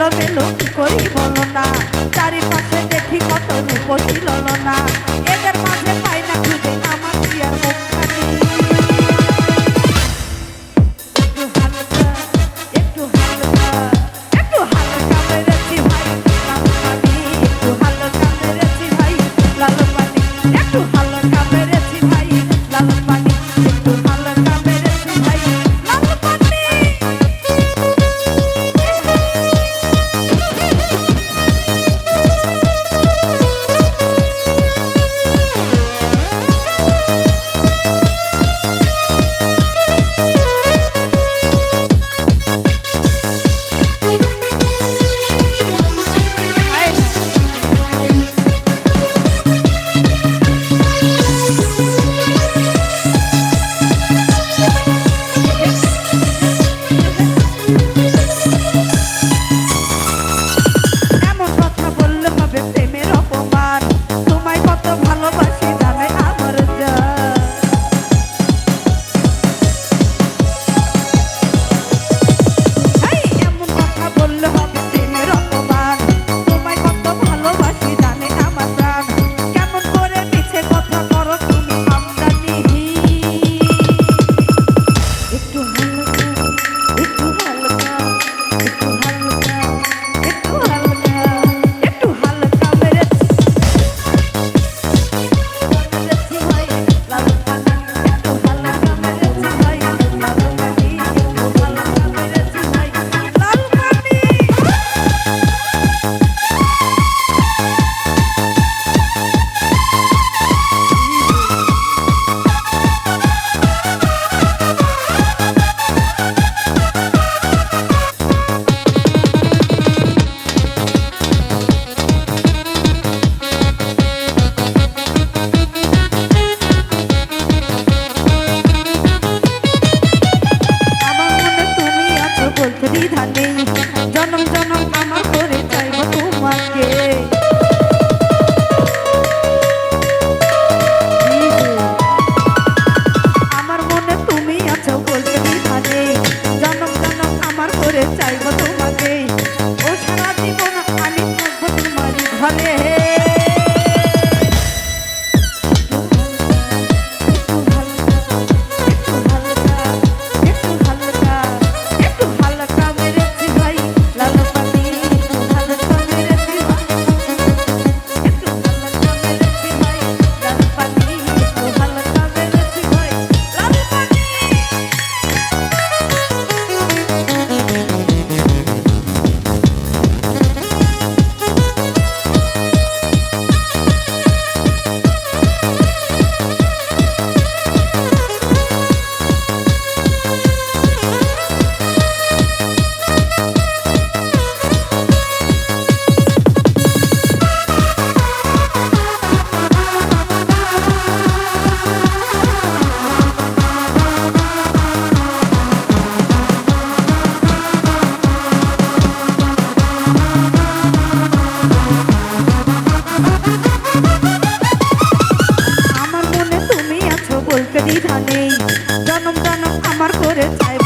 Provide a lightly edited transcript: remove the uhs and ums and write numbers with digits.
এলোমেলো কি করি বলো না, চারিপাশে দেখি কত রূপসী ললনা, এদের মাঝে পাই না খুঁজে আমার প্রিয়ার মুখখানি। একটু হালকা একটু হালকা মেরেছি ভাই লাল পানি, একটু হালকা মেরেছি ভাই লাল পানি, একটু হালকা মেরেছি ভাই লাল পানি, একটু হালকা মেরেছি ভাই লাল পানি। জনম জনম আমার করে চাইব তোমাকে, আমার মনে তুমি আছো বলতে দ্বিধা নেই, জনম জনম আমার করে চাইব তোমাকে, ও সারা জীবন আমি থাকবো তোমারই ঘরে। দ্বিধা নেই, জনম জনম আমার করে চাই